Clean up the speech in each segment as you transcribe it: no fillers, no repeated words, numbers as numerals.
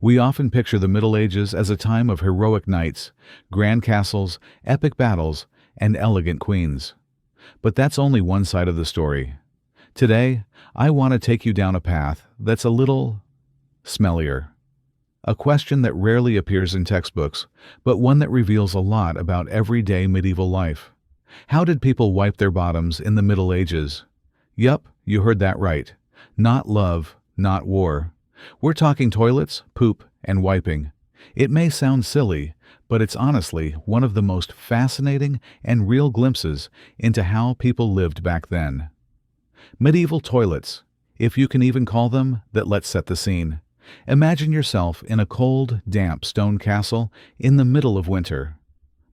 We often picture the Middle Ages as a time of heroic knights, grand castles, epic battles, and elegant queens. But that's only one side of the story. Today, I want to take you down a path that's a little smellier. A question that rarely appears in textbooks, but one that reveals a lot about everyday medieval life. How did people wipe their bottoms in the Middle Ages? Yup, you heard that right. Not love, not war. We're talking toilets, poop, and wiping. It may sound silly, but it's honestly one of the most fascinating and real glimpses into how people lived back then. Medieval toilets, if you can even call them, that let's set the scene. Imagine yourself in a cold, damp stone castle in the middle of winter.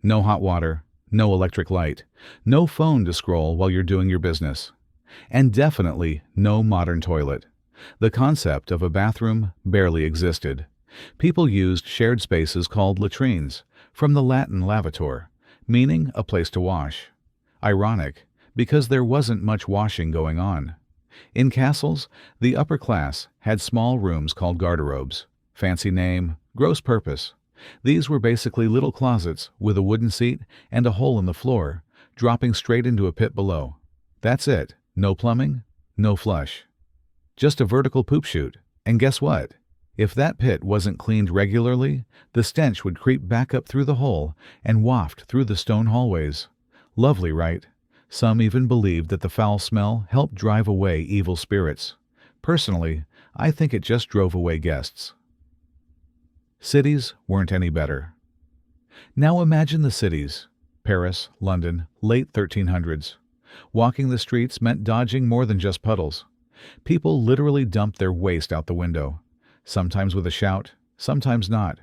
No hot water, no electric light, no phone to scroll while you're doing your business. And definitely no modern toilet. The concept of a bathroom barely existed. People used shared spaces called latrines, from the Latin lavator, meaning a place to wash. Ironic, because there wasn't much washing going on. In castles, the upper class had small rooms called garderobes. Fancy name, gross purpose. These were basically little closets with a wooden seat and a hole in the floor, dropping straight into a pit below. That's it. No plumbing, no flush. Just a vertical poop chute. And guess what? If that pit wasn't cleaned regularly, the stench would creep back up through the hole and waft through the stone hallways. Lovely, right? Some even believed that the foul smell helped drive away evil spirits. Personally, I think it just drove away guests. Cities weren't any better. Now imagine the cities. Paris, London, late 1300s. Walking the streets meant dodging more than just puddles. People literally dumped their waste out the window, sometimes with a shout, sometimes not.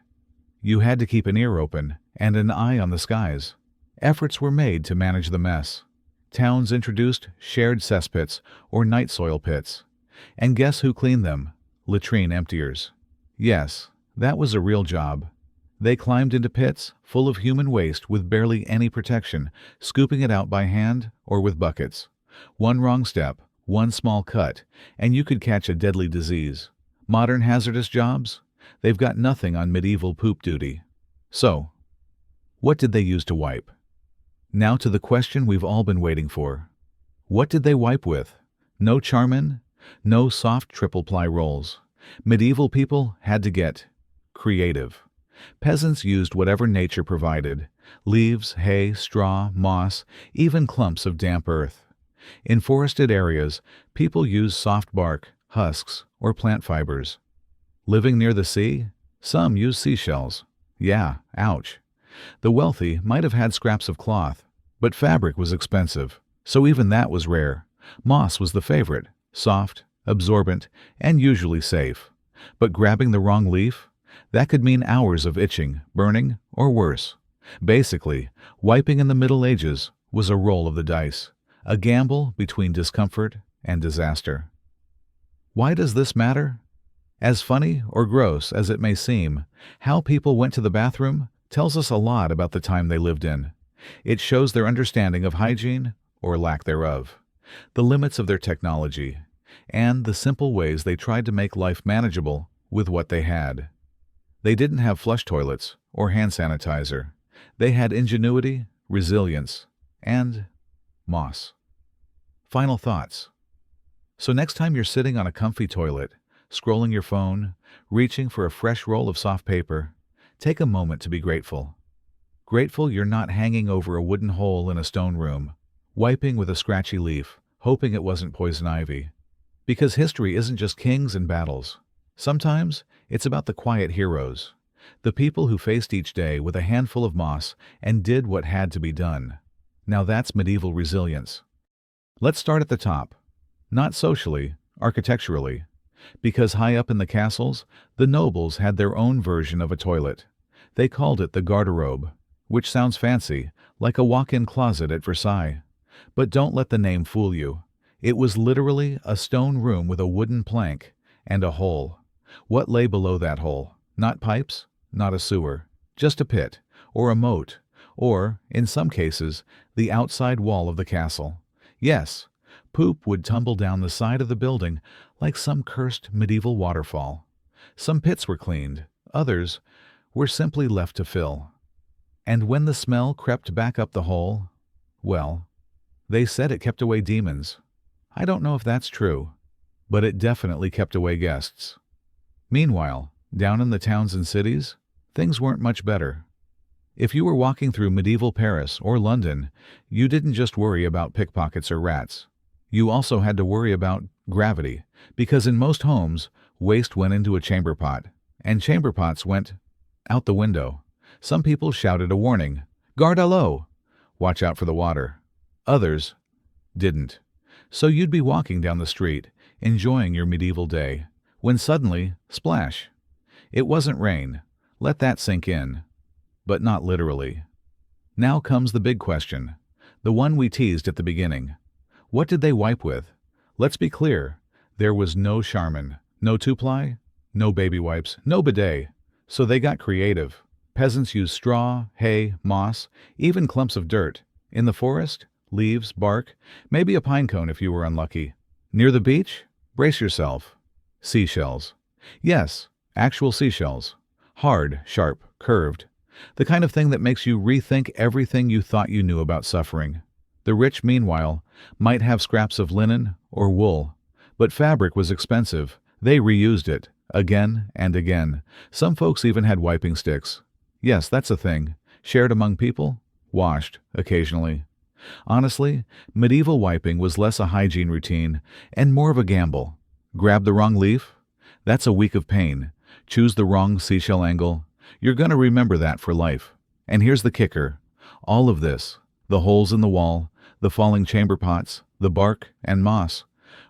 You had to keep an ear open and an eye on the skies. Efforts were made to manage the mess. Towns introduced shared cesspits or night soil pits. And guess who cleaned them? Latrine emptiers. Yes, that was a real job. They climbed into pits full of human waste with barely any protection, scooping it out by hand or with buckets. One wrong step, one small cut, and you could catch a deadly disease. Modern hazardous jobs? They've got nothing on medieval poop duty. So, what did they use to wipe? Now to the question we've all been waiting for. What did they wipe with? No Charmin? No soft triple-ply rolls. Medieval people had to get creative. Peasants used whatever nature provided: leaves, hay, straw, moss, even clumps of damp earth. In forested areas, people used soft bark, husks, or plant fibers. Living near the sea? Some used seashells. Yeah, ouch. The wealthy might have had scraps of cloth, but fabric was expensive, so even that was rare. Moss was the favorite, soft, absorbent, and usually safe. But grabbing the wrong leaf? That could mean hours of itching, burning, or worse. Basically, wiping in the Middle Ages was a roll of the dice, a gamble between discomfort and disaster. Why does this matter? As funny or gross as it may seem, how people went to the bathroom tells us a lot about the time they lived in. It shows their understanding of hygiene, or lack thereof, the limits of their technology, and the simple ways they tried to make life manageable with what they had. They didn't have flush toilets or hand sanitizer. They had ingenuity, resilience, and moss. Final thoughts. So next time you're sitting on a comfy toilet, scrolling your phone, reaching for a fresh roll of soft paper, take a moment to be grateful. Grateful you're not hanging over a wooden hole in a stone room, wiping with a scratchy leaf, hoping it wasn't poison ivy. Because history isn't just kings and battles. Sometimes it's about the quiet heroes, the people who faced each day with a handful of moss and did what had to be done. Now that's medieval resilience. Let's start at the top. Not socially, architecturally. Because high up in the castles, the nobles had their own version of a toilet. They called it the garderobe, which sounds fancy, like a walk-in closet at Versailles. But don't let the name fool you. It was literally a stone room with a wooden plank and a hole. What lay below that hole? Not pipes, not a sewer, just a pit, or a moat, or, in some cases, the outside wall of the castle. Yes, poop would tumble down the side of the building like some cursed medieval waterfall. Some pits were cleaned, Others were simply left to fill. And when the smell crept back up the hole, well, they said it kept away demons. I don't know if that's true, but it definitely kept away guests. Meanwhile, down in the towns and cities, things weren't much better. If you were walking through medieval Paris or London, you didn't just worry about pickpockets or rats. You also had to worry about gravity, because in most homes, waste went into a chamber pot, and chamber pots went out the window. Some people shouted a warning, "Garde à l'eau," watch out for the water. Others didn't. So you'd be walking down the street, enjoying your medieval day, when suddenly, splash. It wasn't rain. Let that sink in. But not literally. Now comes the big question, the one we teased at the beginning. What did they wipe with? Let's be clear, there was no Charmin, no two-ply, no baby wipes, no bidet. So they got creative. Peasants used straw, hay, moss, even clumps of dirt. In the forest, leaves, bark, maybe a pine cone if you were unlucky. Near the beach? Brace yourself. Seashells. Yes, actual seashells. Hard, sharp, curved. The kind of thing that makes you rethink everything you thought you knew about suffering. The rich, meanwhile, might have scraps of linen or wool. But fabric was expensive. They reused it, again and again. Some folks even had wiping sticks. Yes, that's a thing. Shared among people, washed, occasionally. Honestly, medieval wiping was less a hygiene routine and more of a gamble. Grab the wrong leaf? That's a week of pain. Choose the wrong seashell angle? You're going to remember that for life. And here's the kicker. All of this, the holes in the wall, the falling chamber pots, the bark and moss,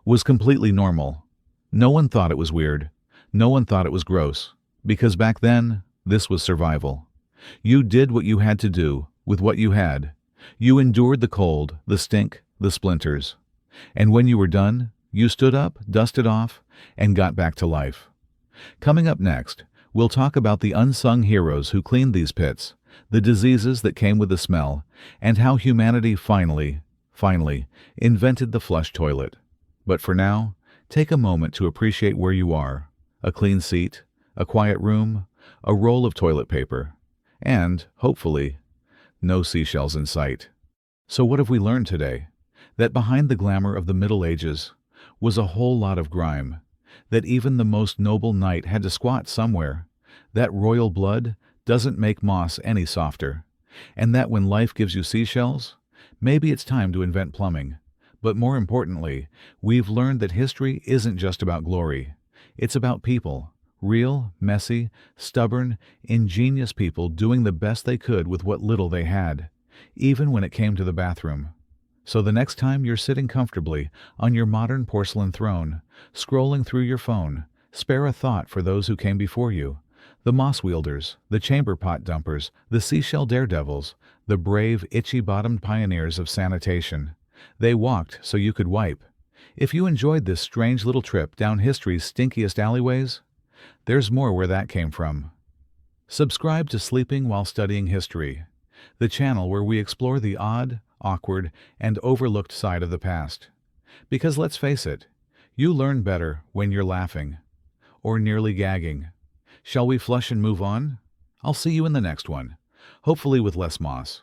was completely normal. No one thought it was weird. No one thought it was gross. Because back then, this was survival. You did what you had to do with what you had. You endured the cold, the stink, the splinters. And when you were done, you stood up, dusted off, and got back to life. Coming up next, we'll talk about the unsung heroes who cleaned these pits, the diseases that came with the smell, and how humanity finally invented the flush toilet. But for now, take a moment to appreciate where you are. A clean seat, a quiet room, a roll of toilet paper, and, hopefully, no seashells in sight. So what have we learned today? That behind the glamour of the Middle Ages was a whole lot of grime. That even the most noble knight had to squat somewhere. That royal blood doesn't make moss any softer. And that when life gives you seashells, maybe it's time to invent plumbing. But more importantly, we've learned that history isn't just about glory. It's about people. Real, messy, stubborn, ingenious people doing the best they could with what little they had, even when it came to the bathroom. So the next time you're sitting comfortably on your modern porcelain throne, scrolling through your phone, spare a thought for those who came before you. The moss wielders, the chamber pot dumpers, the seashell daredevils, the brave, itchy-bottomed pioneers of sanitation. They walked so you could wipe. If you enjoyed this strange little trip down history's stinkiest alleyways, there's more where that came from. Subscribe to Sleeping While Studying History, the channel where we explore the odd, awkward, and overlooked side of the past. Because let's face it, you learn better when you're laughing, or nearly gagging. Shall we flush and move on? I'll see you in the next one, hopefully with less moss.